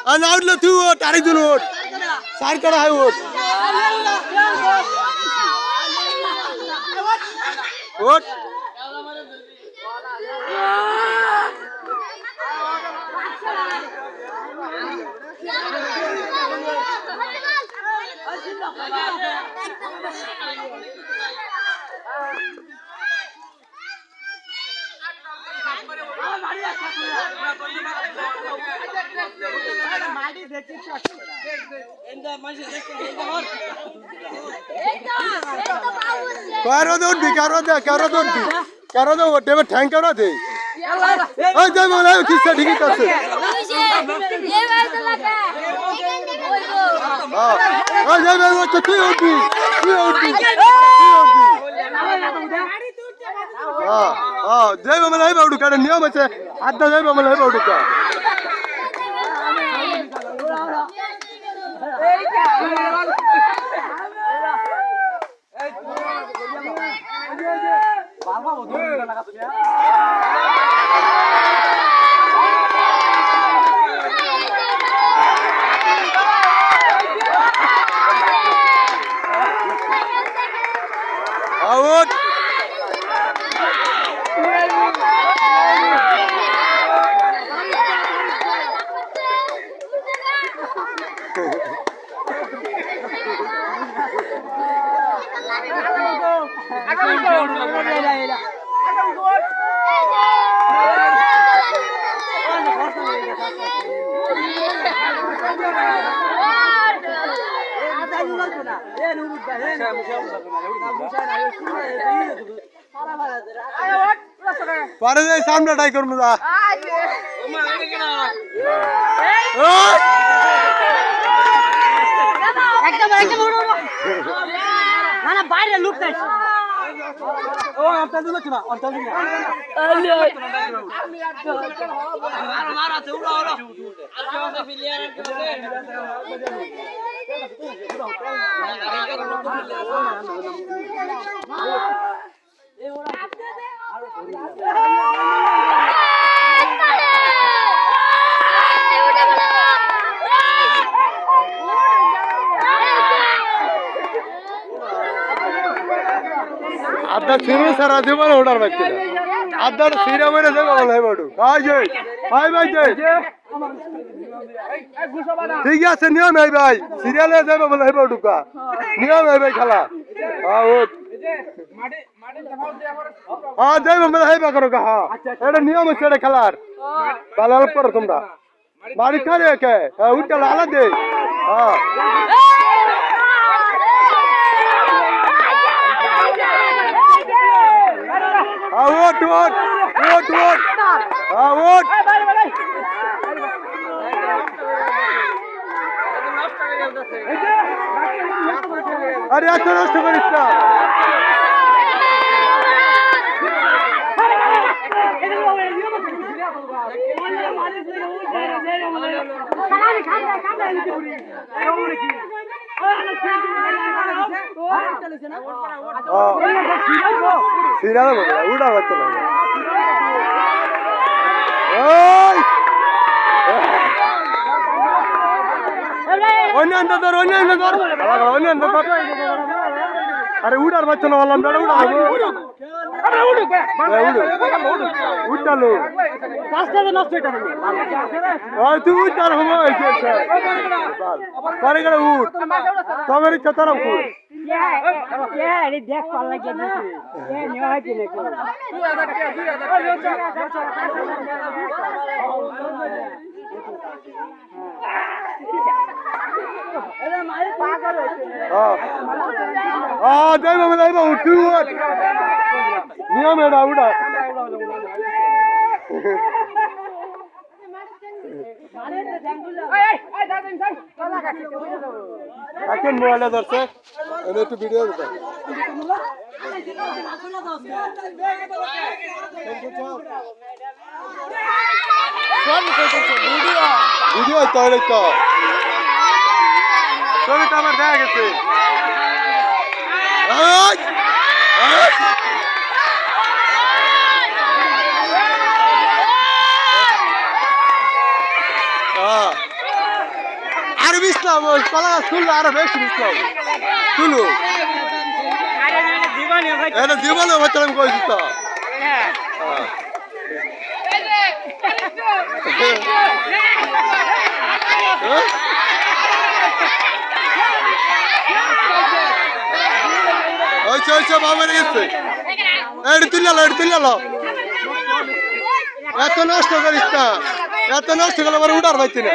आणि आउटला तू तारीख दोन ओट सार करा आहे ओट ओट करो दो टेबल ठैंग करो थे जय बोला किससे ठीक है ये बात लगा हां जय बोला चतुई होती हां जय बोला है बावडू का नियम है आधा जय बोला है बावडू का आउट पारे जाए सामने ट्राई कर मुझा एकदम ना ना बाहर लुक दे ओ अब तक लुक ना और चल मारो मारो तो उड़ा उड़ा अच्छा से फिलियर आता सिरू सरा दे मला ऑर्डर माहिती आता सिरा मध्ये जग बोल आहे बाडू काय जय हाय भाई जय ठीक है से नियम है भाई सीरियल है जग बोल आहे बाडू का नियम है भाई खेला हां ओ हां जय बोल है बा करो का हां एटा नियम है सेडे खेलार बालाल पर तुमरा मारी करे के उठल आला दे हां वोट वोट वोट वोट हाँ वोट अरे अच्छा नष्ट करिस ना सीरियल बोला उड़ा मत लो ओए ओने अंदर अरे उड़ा मत लो वाला अंदर उड़ा अरे उड़ उठालो रास्ते में नष्ट होता है और तू उठाल हम ऐसे करे करे उठ तुम्हारी चतरा को ये अरे देख पाल लगे ये नहीं है कि नहीं अरे मारे पागल हां जय बाबा जय बाबा उठ नियम है उड़ा আছেন মোবাইলে ধরছে এনে একটু ভিডিও দিতে ভিডিও তাহলে তো ছবিটা আমার দেখা গেছে বুঝলাম ওই কলা গাছ তুললো আরো বেশি বুঝলাম তুলু এটা জীবনে হচ্ছে আমি কইছি তো ওইসব আমার গেছে এটা তুললো এত নষ্ট করিস না এত নষ্ট করলে আমার উঠার পাইছি না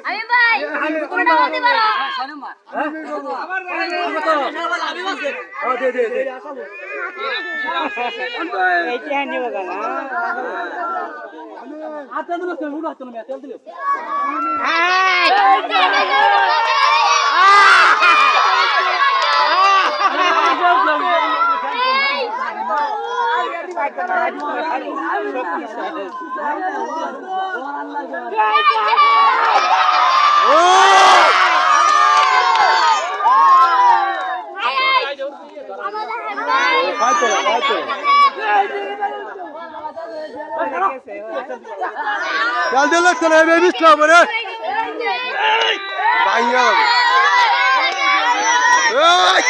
আমি ভাই কোনটা বলতে পারো Geldi lan sana hemen bir sıra böyle. Manyak. Hey!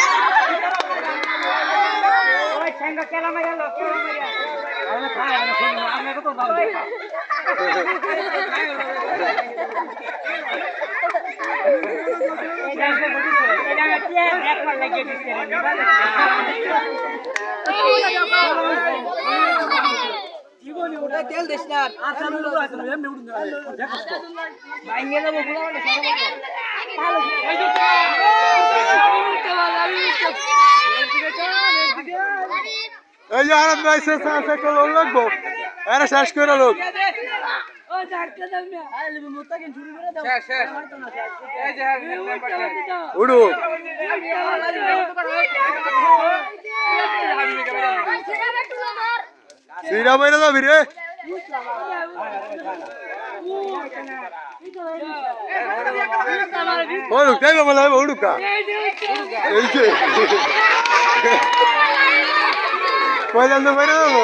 তেল দিস না আর সামনে লোক আছে এমনি উঠুন না দেখো ভাঙিয়ে দেব পুরো মানে এই যে আরব ভাই শেষ আছে কল লাগবো আরে শেষ করে লোক ও ডাক্তার দাও না আরে মুত্তা কেন শুরু করে দাও শেষ শেষ এই যে উড়ু সিরা বাইরে যাবি রে ওড়ু তাই বলে ওড়ুকা এই যে কইলাম তো বাইরে যাবো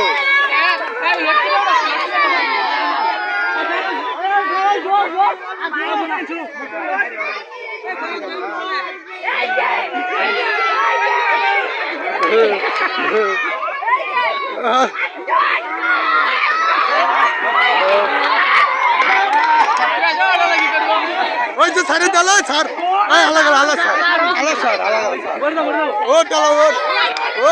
ওই যে ছাড়ে দালা ছাড় এই আলাদা আলাদা ছাড় আলাদা ছাড় আলাদা ও দালা ও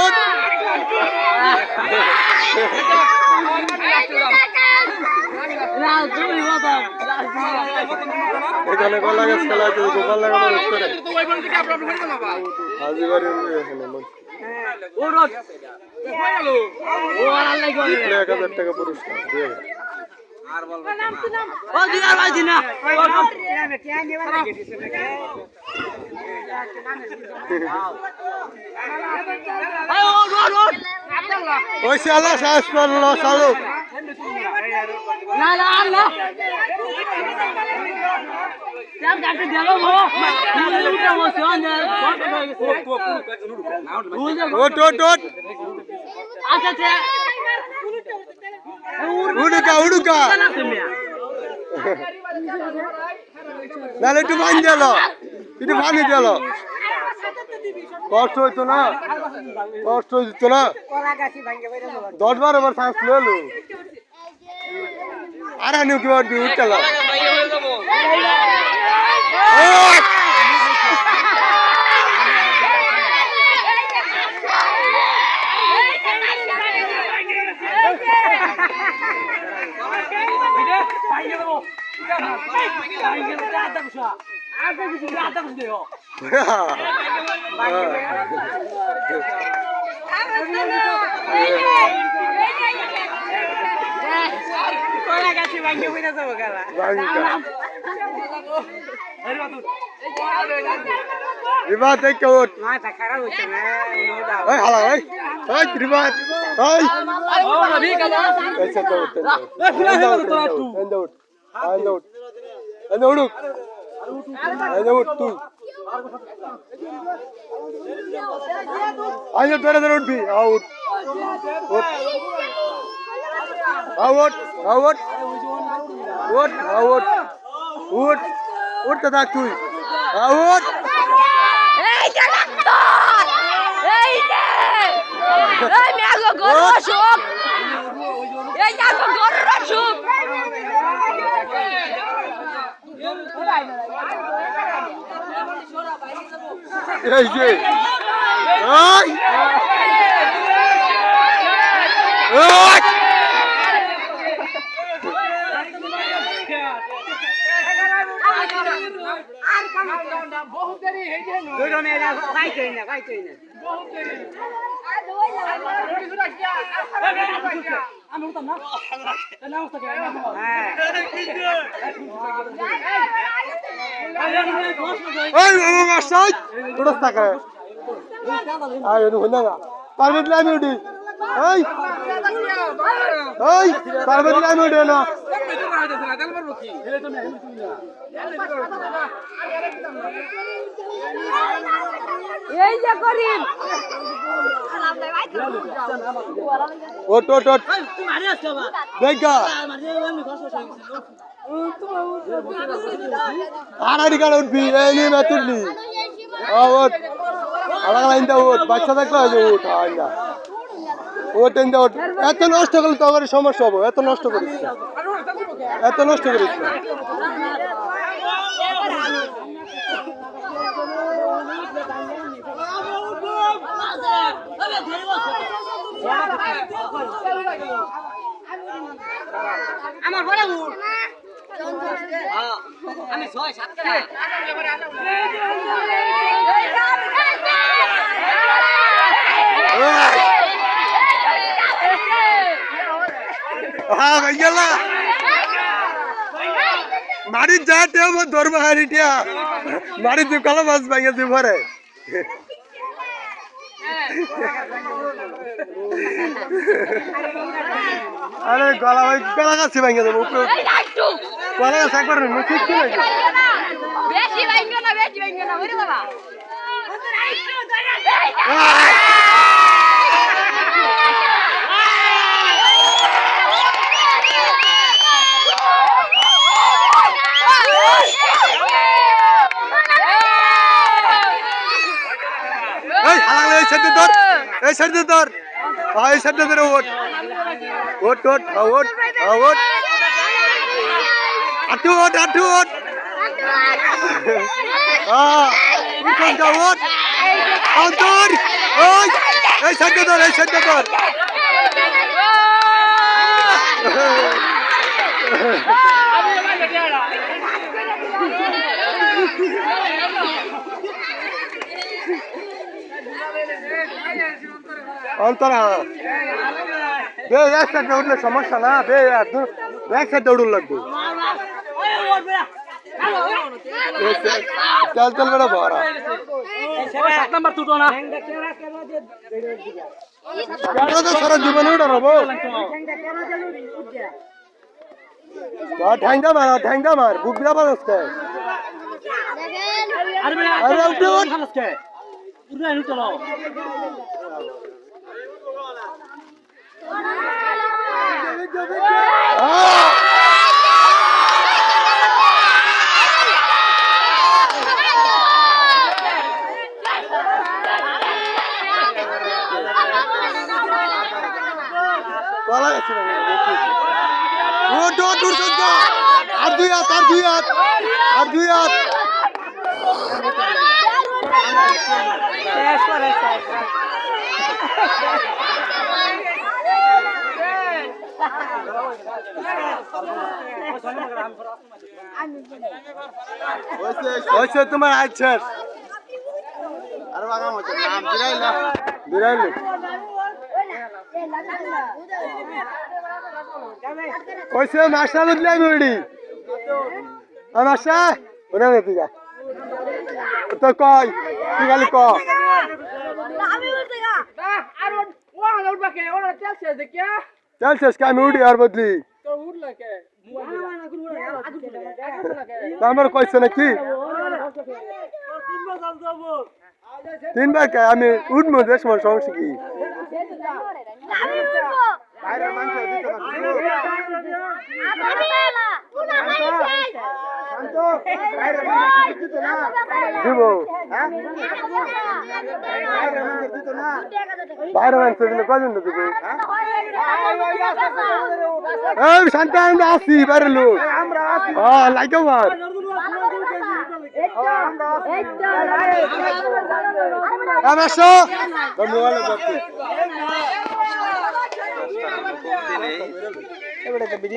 এখানে গলা গাছ খেলা হচ্ছে গোপাল লাগানোর উত্তরে হাজিবাড়ি এখানে ও রোড ও আল্লাহ গো 1000 টাকা পুরস্কার দিয়ে আর বলবো ও দিনার ভাই দিনা ওই শালা শ্বাস করলো চালু না না না চাপ গাড়ি দিলো গো উঠে বসে আন্দর ওট ওট ওট আচ্ছা আচ্ছা উড়ুকা উড়ুকা নালে একটু পানি দিল একটু পানি দিল কষ্ট হইতো না কষ্ট হইতো না 10-12 বার শ্বাস লইলো আর আনিও কি বাদ উঠল Ribat ay kawot. Ay hala ay. Ay ribat. Ay. Oh, nabi ka na. Ay sa kawot. Ay out. এনে উঠুক এনে উঠ তুই আইনে ধরে ধরে উঠবি আউট উঠ আউট আউট উঠ আউট উঠ উঠতে থাক তুই আউট এই যে ডাক্তার এই যে এই মেগো গরম সুখ এই মেগো গরম সুখ এই যে এই ওই ওই বাবা মাস্টার তোরা টাকা আয় এনে হইনা না পারমিট লাই উঠি এই এই পারমিট লাই উঠে না এই যে করিম ওট ওট ওট দেখা আড়াড়ি কাড়া উঠবি এই নিয়ে ম্যাচ উঠলি ওট আলাদা লাইনটা ওট বাচ্চা থাকলে হয়তো ওঠ আইনা ওট এনটা ওট এত নষ্ট করলে তো আমার সমস্যা হবো এত নষ্ট করিস না এত নষ্ট করিস না আমার ঘরে উঠ আমি 6-7 করে হ্যাঁ ভাইয়ালা মারি যাতে আমার ধর্ম হারিটিয়া মারি তুই কালো মাছ ভাইয়া তুই ভরে আরে গলা ভাই গলা গাছে ভাইয়া দেবো উপরে গলা গাছ একবার মুখ ছিল বেশি ভাঙ্গো না ওরে বাবা এই হালালে এই সাইডে ধর এই সাইডে ধর এই সাইডে ধরে ওঠ ওঠ ওঠ ওঠ ওঠ আটু ওঠ হ্যাঁ কোন যা ওঠ অন্তর ওই এই সাইডে ধর অন্তর হ্যাঁ বে এক সাইডে উঠলে সমস্যা না বে এক সাইডে উঠুন লাগবে চল চল বেড়া ভরা 7 নাম্বার তুটো না কেন তো সারা জীবনে উঠাবো ঠ্যাংটা মার বুক বিরা বাজছে আরে উঠে ওঠ খালাসকে পুরো এনে চলো গলা গেছে আর দুই হাত তোমার আচ্ছা আর বাগাম হচ্ছে নাম বিরাইলে কইছে মাস্টার বুঝলে আমি উড়ি আর মাস্টার ওরা নেই তো কই তুই খালি ক আমি উঠতে গা আর ওরা উঠবা কে ওরা চলছে দেখিয়া চল শেষ আমি উড়ি আর বদলি তো উঠলা কে আমার কইছে নাকি 3 বার কে আমি উঠবো যে সময় সমস্যা কি আমি উঠবো বাইরে মানুষ দিতে না আমি এলা পুনা নাই শান্ত বাইরে মানুষ দিতে না দিব হ্যাঁ বাইরে মানুষ দিতে না বাইরে মানুষ দিলে কজন দিবে হ্যাঁ এই শান্ত আমরা আসি বাইরে লোক আমরা আসি হ্যাঁ লাইকা মার আমরা সো মোবাইল করতে